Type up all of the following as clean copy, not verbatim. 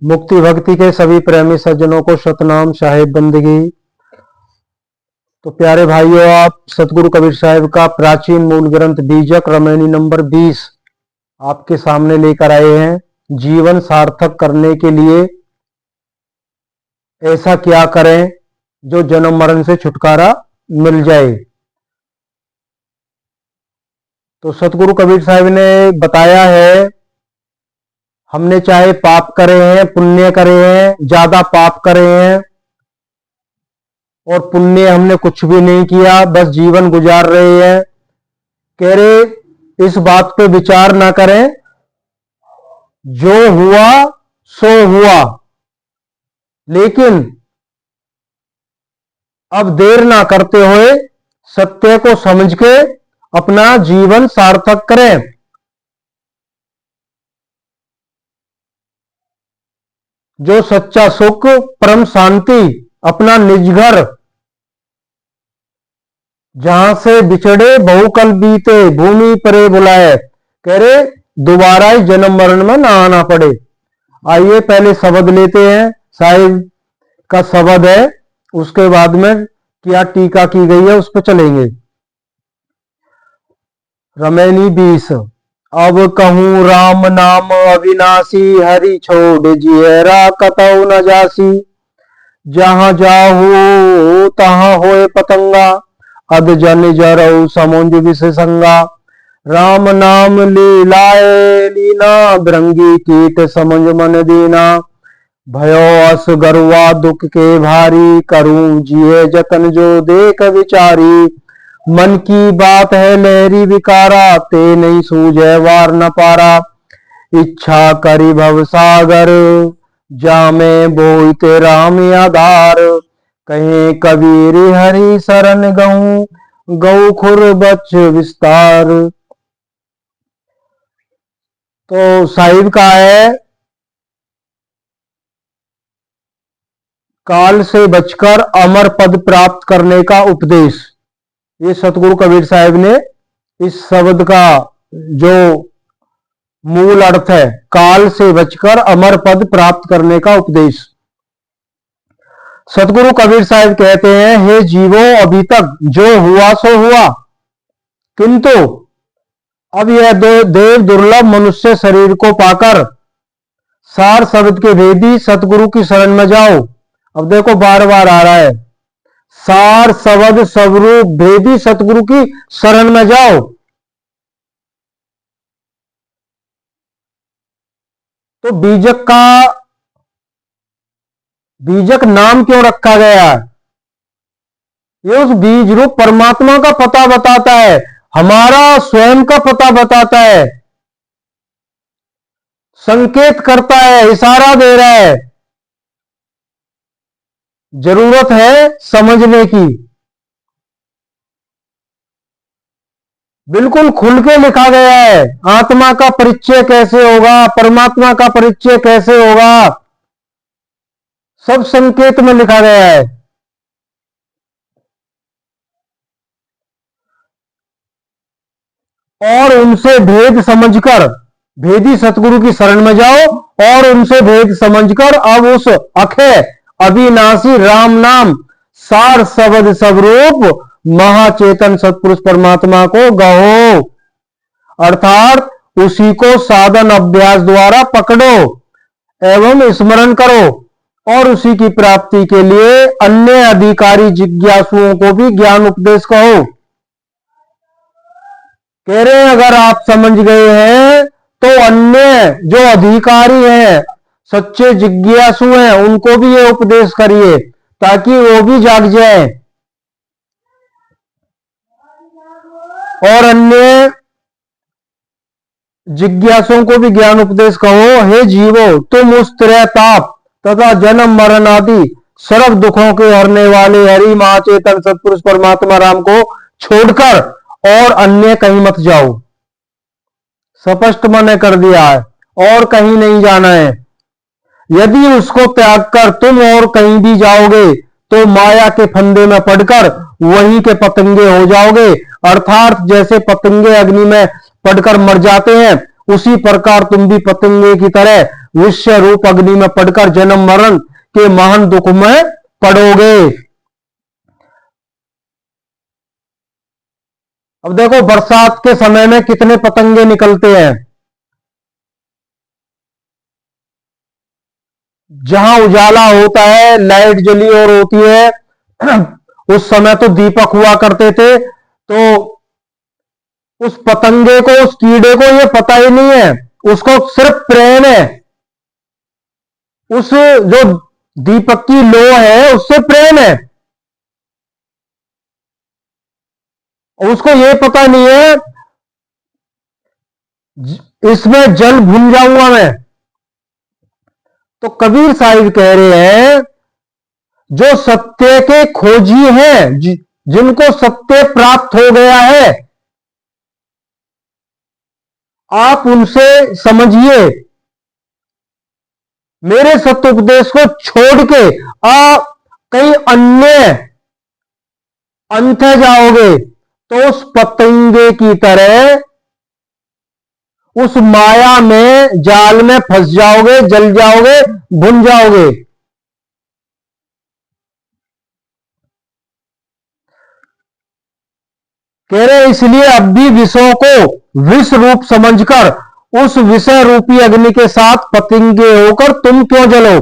मुक्ति भक्ति के सभी प्रेमी सज्जनों को सतनाम साहेब बंदगी। तो प्यारे भाइयों, आप सतगुरु कबीर साहिब का प्राचीन मूल ग्रंथ बीजक रमैनी नंबर 20 आपके सामने लेकर आए हैं। जीवन सार्थक करने के लिए ऐसा क्या करें जो जन्म मरण से छुटकारा मिल जाए। तो सतगुरु कबीर साहिब ने बताया है, हमने चाहे पाप करे हैं, पुण्य करे हैं, ज्यादा पाप करे हैं और पुण्य हमने कुछ भी नहीं किया, बस जीवन गुजार रहे हैं। कह रहे इस बात पे विचार ना करें, जो हुआ सो हुआ, लेकिन अब देर ना करते हुए सत्य को समझ के अपना जीवन सार्थक करें। जो सच्चा सुख, परम शांति, अपना निज घर, जहां से बिछड़े बहुकल बीते, भूमि परे बुलाए। कह रहे दोबारा ही जन्म मरण में ना आना पड़े। आइए पहले शब्द लेते हैं, साहिब का शब्द है, उसके बाद में क्या टीका की गई है उस पर चलेंगे। रमैनी 20। अब कहूं राम नाम अविनाशी, हरि छोड़ जियरा कतौ न जासी। जहां जाहू तहां होए पतंगा, अद जन जरऊ समुंज विशेषंगा। राम नाम लीलाए लीना, भृंगी कीट समुंज मन दीना। भयो अस गरुआ दुख के भारी, करूं जिए जतन जो देख विचारी। मन की बात है लहरी विकारा, ते नहीं सूझे वार न पारा। इच्छा करी भव सागर, जामे बोईते राम आधार। कहे कबीर हरि शरण गऊ, गऊ खुर बच विस्तार। तो साहिब का है, काल से बचकर अमर पद प्राप्त करने का उपदेश। ये सतगुरु कबीर साहिब ने इस शब्द का जो मूल अर्थ है, काल से बचकर अमर पद प्राप्त करने का उपदेश। सतगुरु कबीर साहिब कहते हैं, हे जीवो, अभी तक जो हुआ सो हुआ, किंतु अब यह देव दुर्लभ मनुष्य शरीर को पाकर सार शब्द के भेदी सतगुरु की शरण में जाओ। अब देखो बार बार आ रहा है, सार शब्द स्वरूप भेदी सतगुरु की शरण में जाओ। तो बीजक नाम क्यों रखा गया है? ये उस बीज रूप परमात्मा का पता बताता है, हमारा स्वयं का पता बताता है, संकेत करता है, इशारा दे रहा है। जरूरत है समझने की। बिल्कुल खुल के लिखा गया है, आत्मा का परिचय कैसे होगा, परमात्मा का परिचय कैसे होगा, सब संकेत में लिखा गया है। और उनसे भेद समझकर भेदी सतगुरु की शरण में जाओ, और उनसे भेद समझकर अब उस अक्षय अविनाशी राम नाम सार शब्द स्वरूप महाचेतन सतपुरुष परमात्मा को गाओ। अर्थात उसी को साधन अभ्यास द्वारा पकड़ो एवं स्मरण करो, और उसी की प्राप्ति के लिए अन्य अधिकारी जिज्ञासुओं को भी ज्ञान उपदेश कहो। कह रहे हैं अगर आप समझ गए हैं तो अन्य जो अधिकारी हैं, सच्चे जिज्ञासु हैं, उनको भी ये उपदेश करिए ताकि वो भी जाग जाए। और अन्य जिज्ञासुओं को भी ज्ञान उपदेश कहो, हे जीवो, तुम उस त्रय ताप तथा जन्म मरण आदि सर्व दुखों के हरने वाले हरि महाचेतन सतपुरुष परमात्मा राम को छोड़कर और अन्य कहीं मत जाओ। स्पष्ट मैंने कर दिया है, और कहीं नहीं जाना है। यदि उसको त्याग कर तुम और कहीं भी जाओगे तो माया के फंदे में पड़कर वहीं के पतंगे हो जाओगे। अर्थात जैसे पतंगे अग्नि में पड़कर मर जाते हैं, उसी प्रकार तुम भी पतंगे की तरह विश्व रूप अग्नि में पड़कर जन्म मरण के महान दुख में पड़ोगे। अब देखो बरसात के समय में कितने पतंगे निकलते हैं। जहां उजाला होता है, लाइट जली और होती है, उस समय तो दीपक हुआ करते थे, तो उस पतंगे को, उस कीड़े को ये पता ही नहीं है, उसको सिर्फ प्रेम है, उस जो दीपक की लो है उससे प्रेम है, उसको ये पता नहीं है इसमें जल भून जाऊंगा मैं। तो कबीर साहिब कह रहे हैं जो सत्य के खोजी हैं, जिनको सत्य प्राप्त हो गया है, आप उनसे समझिए, मेरे सत्य उपदेश को छोड़ के आप कहीं अन्य अंत जाओगे तो उस पतंगे की तरह उस माया में, जाल में फंस जाओगे, जल जाओगे, भुन जाओगे। कह रहे इसलिए अब भी विषयों को विष रूप समझकर उस विषय रूपी अग्नि के साथ पतंगे होकर तुम क्यों जलो।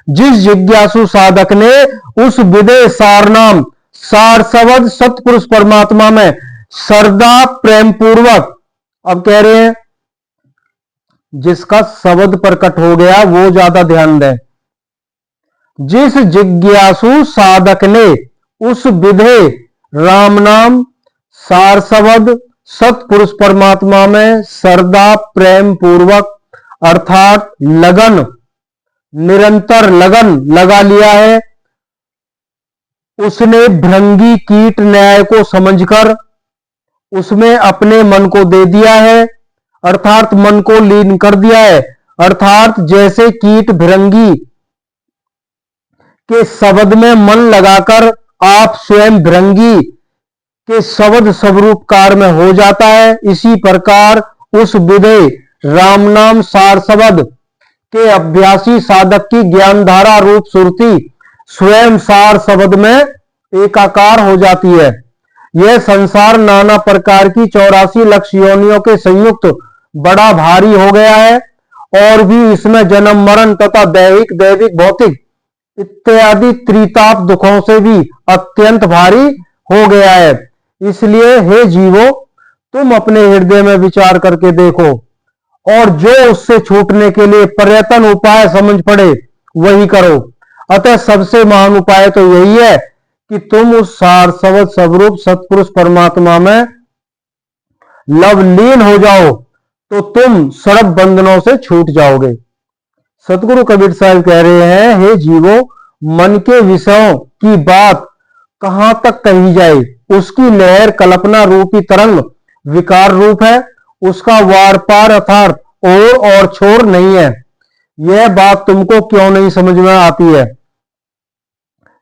जिस जिज्ञासु साधक ने उस विदेह सार नाम सार शब्द सतपुरुष परमात्मा में श्रद्धा प्रेम पूर्वक, अब कह रहे हैं जिसका शब्द प्रकट हो गया वो ज्यादा ध्यान दें। जिस जिज्ञासु साधक ने उस विदेह राम नाम सार शब्द सतपुरुष परमात्मा में श्रद्धा प्रेम पूर्वक अर्थात लगन, निरंतर लगन लगा लिया है, उसने भृंगी कीट न्याय को समझकर उसमें अपने मन को दे दिया है, अर्थात मन को लीन कर दिया है। अर्थात जैसे कीट भृंगी के शब्द में मन लगाकर आप स्वयं भृंगी के शब्द स्वरूपकार में हो जाता है, इसी प्रकार उस विदेह राम नाम सार शब्द के अभ्यासी साधक की ज्ञानधारा रूप सुरती स्वयं सार शब्द में एकाकार हो जाती है। यह संसार नाना प्रकार की 84 लक्ष योनियों के संयुक्त बड़ा भारी हो गया है और भी इसमें जन्म मरण तथा दैहिक दैविक भौतिक इत्यादि त्रिताप दुखों से भी अत्यंत भारी हो गया है। इसलिए हे जीवो, तुम अपने हृदय में विचार करके देखो और जो उससे छूटने के लिए प्रयत्न उपाय समझ पड़े वही करो। अतः सबसे महान उपाय तो यही है कि तुम उस सार शब्द स्वरूप सतपुरुष परमात्मा में लवलीन हो जाओ, तो तुम सर्व बंधनों से छूट जाओगे। सतगुरु कबीर साहब कह रहे हैं, हे जीवो, मन के विषयों की बात कहां तक कही जाए, उसकी लहर कल्पना रूपी तरंग विकार रूप है, उसका वार पार अर्थात ओर और छोर नहीं है। यह बात तुमको क्यों नहीं समझ में आती है।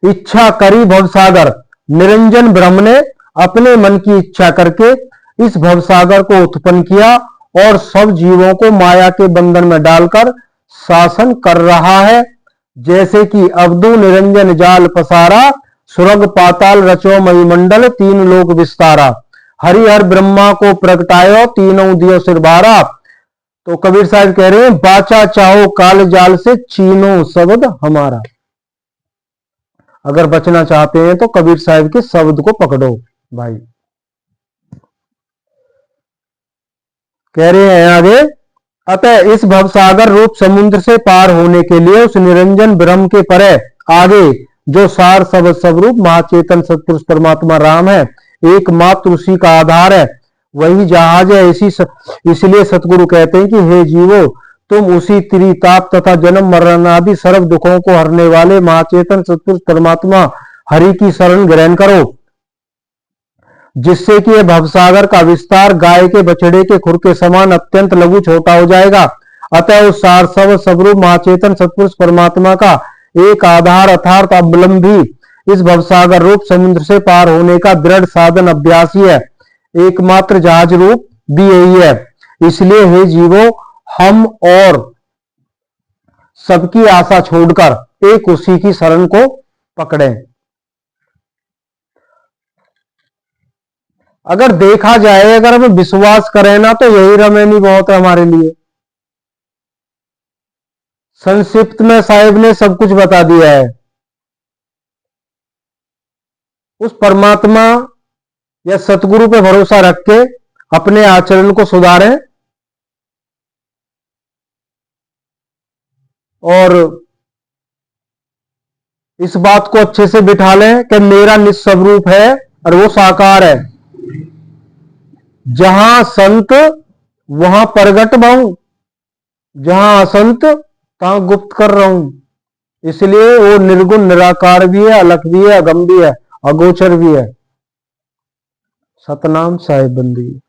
इच्छा करी भवसागर, निरंजन ब्रह्म ने अपने मन की इच्छा करके इस भवसागर को उत्पन्न किया और सब जीवों को माया के बंधन में डालकर शासन कर रहा है। जैसे कि अवधु निरंजन जाल पसारा, स्वर्ग पाताल रचो मणिमंडल, तीन लोक विस्तारा, हरिहर ब्रह्मा को प्रगटायो, तीनों दियो सिरबारा। तो कबीर साहब कह रहे हैं, बाचा चाहो काल जाल से, चीनो शब्द हमारा। अगर बचना चाहते हैं तो कबीर साहब के शब्द को पकड़ो भाई। कह रहे हैं आगे, अतः इस भवसागर रूप समुद्र से पार होने के लिए उस निरंजन ब्रह्म के परे आगे जो सार शब्द स्वरूप महाचेतन सतपुरुष परमात्मा राम है, एकमात्र उसी का आधार है, वही जहाज है। इसलिए सतगुरु कहते हैं कि हे जीवो, तुम उसी त्रिताप तथा जन्म मरण आदि सर्व दुखों को हरने वाले महाचेतन सतपुरुष परमात्मा हरि की शरण ग्रहण करो, जिससे कि यह भवसागर का विस्तार गाय के बछड़े के खुर के समान अत्यंत लघु छोटा हो जाएगा। अतः उस सार स्वरूप महाचेतन सतपुरुष परमात्मा का एक आधार अर्थात अवलंबी इस भवसागर रूप समुद्र से पार होने का दृढ़ साधन अभ्यास ही है, एकमात्र जहाज रूप भी यही है। इसलिए हे जीवो, हम और सबकी आशा छोड़कर एक उसी की शरण को पकड़ें। अगर देखा जाए, अगर हमें विश्वास करें ना, तो यही रामायणी बहुत है हमारे लिए। संक्षिप्त में साहिब ने सब कुछ बता दिया है। उस परमात्मा या सतगुरु पे भरोसा रख के अपने आचरण को सुधारें और इस बात को अच्छे से बिठा लें कि मेरा निस्वरूप है और वो साकार है। जहां संत वहां प्रगट बहु, जहां असंत तहां गुप्त कर रहा हूं। इसलिए वो निर्गुण निराकार भी है, अलख भी है, अगम भी है, अगोचर भी है। सतनाम साहिब बंदी।